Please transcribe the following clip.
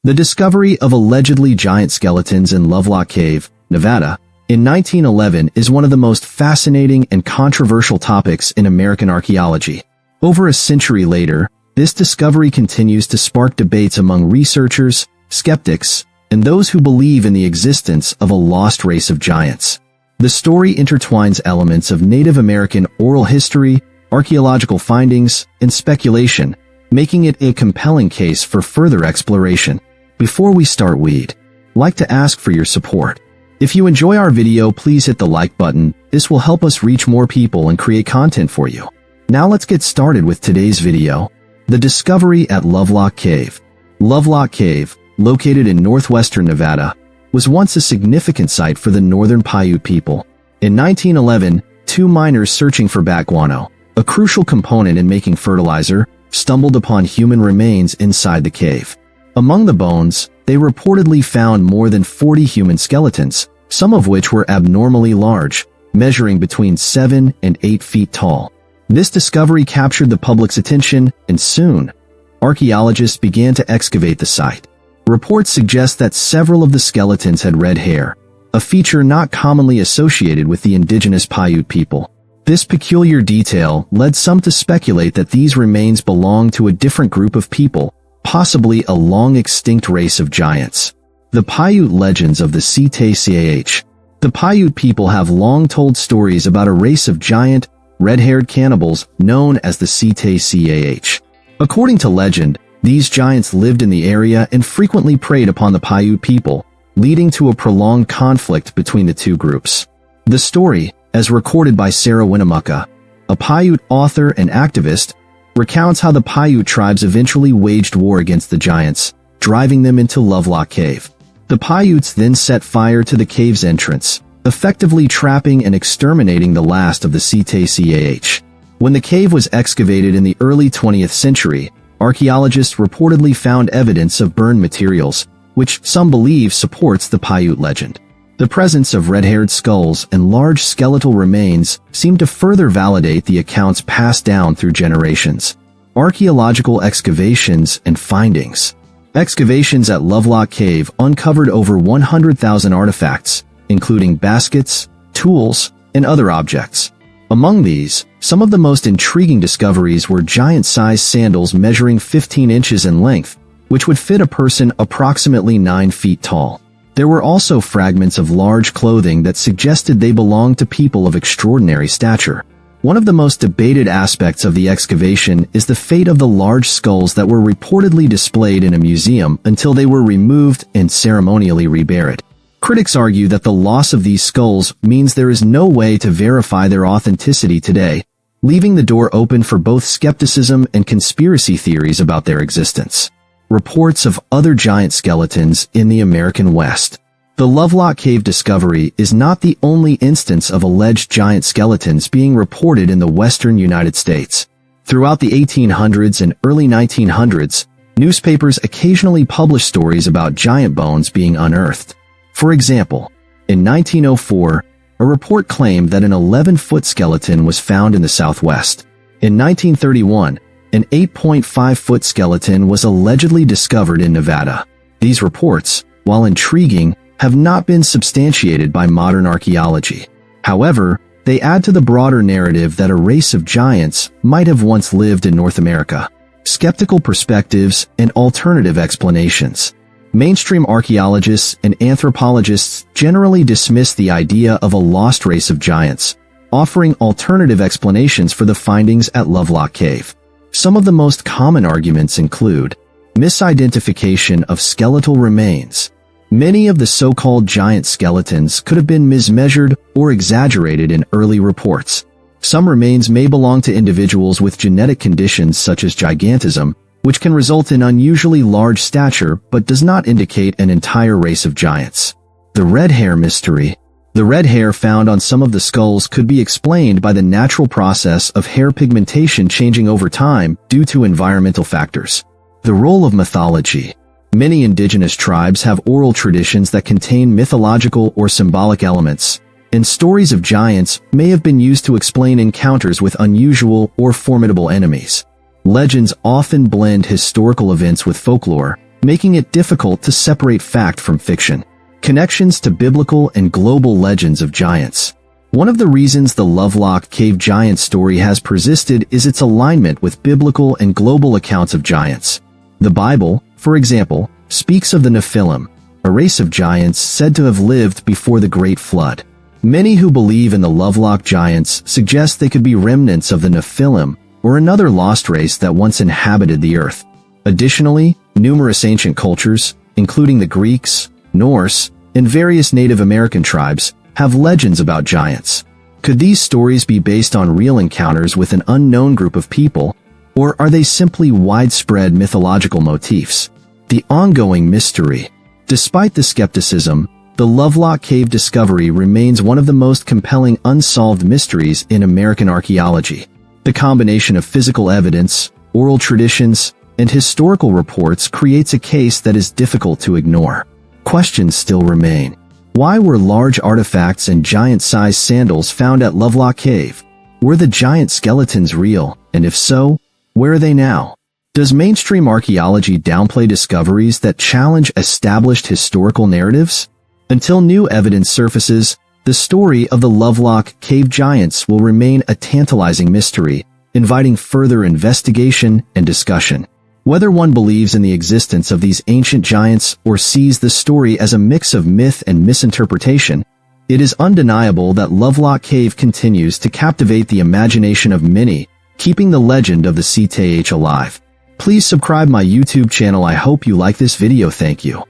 The discovery of allegedly giant skeletons in Lovelock Cave, Nevada, in 1911 is one of the most fascinating and controversial topics in American archaeology. Over a century later, this discovery continues to spark debates among researchers, skeptics, and those who believe in the existence of a lost race of giants. The story intertwines elements of Native American oral history, archaeological findings, and speculation, making it a compelling case for further exploration. Before we start, we'd like to ask for your support. If you enjoy our video, please hit the like button. This will help us reach more people and create content for you. Now let's get started with today's video. The discovery at Lovelock Cave. Lovelock Cave, located in northwestern Nevada, was once a significant site for the northern Paiute people. In 1911, two miners searching for bat guano, a crucial component in making fertilizer, stumbled upon human remains inside the cave. Among the bones, they reportedly found more than 40 human skeletons, some of which were abnormally large, measuring between 7 and 8 feet tall. This discovery captured the public's attention, and soon, archaeologists began to excavate the site. Reports suggest that several of the skeletons had red hair, a feature not commonly associated with the indigenous Paiute people. This peculiar detail led some to speculate that these remains belonged to a different group of people, possibly a long-extinct race of giants. The Paiute legends of the Ctcah. The Paiute people have long told stories about a race of giant, red-haired cannibals known as the Ctcah. According to legend, these giants lived in the area and frequently preyed upon the Paiute people, leading to a prolonged conflict between the two groups. The story, as recorded by Sarah Winnemucca, a Paiute author and activist, recounts how the Paiute tribes eventually waged war against the giants, driving them into Lovelock Cave. The Paiutes then set fire to the cave's entrance, effectively trapping and exterminating the last of the Ctcah. When the cave was excavated in the early 20th century, archaeologists reportedly found evidence of burned materials, which some believe supports the Paiute legend. The presence of red-haired skulls and large skeletal remains seem to further validate the accounts passed down through generations. Archaeological excavations and findings. Excavations at Lovelock Cave uncovered over 100,000 artifacts, including baskets, tools, and other objects. Among these, some of the most intriguing discoveries were giant-sized sandals measuring 15 inches in length, which would fit a person approximately 9 feet tall. There were also fragments of large clothing that suggested they belonged to people of extraordinary stature. One of the most debated aspects of the excavation is the fate of the large skulls that were reportedly displayed in a museum until they were removed and ceremonially reburied. Critics argue that the loss of these skulls means there is no way to verify their authenticity today, leaving the door open for both skepticism and conspiracy theories about their existence. Reports of other giant skeletons in the American West. The Lovelock Cave discovery is not the only instance of alleged giant skeletons being reported in the western United States. Throughout the 1800s and early 1900s, newspapers occasionally published stories about giant bones being unearthed. For example, in 1904, a report claimed that an 11-foot skeleton was found in the Southwest. In 1931, an 8.5-foot skeleton was allegedly discovered in Nevada. These reports, while intriguing, have not been substantiated by modern archaeology. However, they add to the broader narrative that a race of giants might have once lived in North America. Skeptical perspectives and alternative explanations. Mainstream archaeologists and anthropologists generally dismiss the idea of a lost race of giants, offering alternative explanations for the findings at Lovelock Cave. Some of the most common arguments include misidentification of skeletal remains. Many of the so-called giant skeletons could have been mismeasured or exaggerated in early reports. Some remains may belong to individuals with genetic conditions such as gigantism, which can result in unusually large stature but does not indicate an entire race of giants. The red hair mystery. The red hair found on some of the skulls could be explained by the natural process of hair pigmentation changing over time due to environmental factors. The role of mythology. Many indigenous tribes have oral traditions that contain mythological or symbolic elements, and stories of giants may have been used to explain encounters with unusual or formidable enemies. Legends often blend historical events with folklore, making it difficult to separate fact from fiction. Connections to biblical and global legends of giants. One of the reasons the Lovelock cave giant story has persisted is its alignment with biblical and global accounts of giants. The Bible, for example, speaks of the Nephilim, a race of giants said to have lived before the Great Flood. Many who believe in the Lovelock giants suggest they could be remnants of the Nephilim or another lost race that once inhabited the earth. Additionally, numerous ancient cultures, including the Greeks, Norse, and various Native American tribes, have legends about giants. Could these stories be based on real encounters with an unknown group of people, or are they simply widespread mythological motifs? The ongoing mystery. Despite the skepticism, the Lovelock cave discovery remains one of the most compelling unsolved mysteries in American archaeology. The combination of physical evidence, oral traditions, and historical reports creates a case that is difficult to ignore. Questions still remain. Why were large artifacts and giant-sized sandals found at Lovelock Cave? Were the giant skeletons real, and if so, where are they now? Does mainstream archaeology downplay discoveries that challenge established historical narratives? Until new evidence surfaces, the story of the Lovelock cave giants will remain a tantalizing mystery, inviting further investigation and discussion. Whether one believes in the existence of these ancient giants or sees the story as a mix of myth and misinterpretation, it is undeniable that Lovelock Cave continues to captivate the imagination of many, keeping the legend of the CTH alive. Please subscribe my YouTube channel. I hope you like this video. Thank you.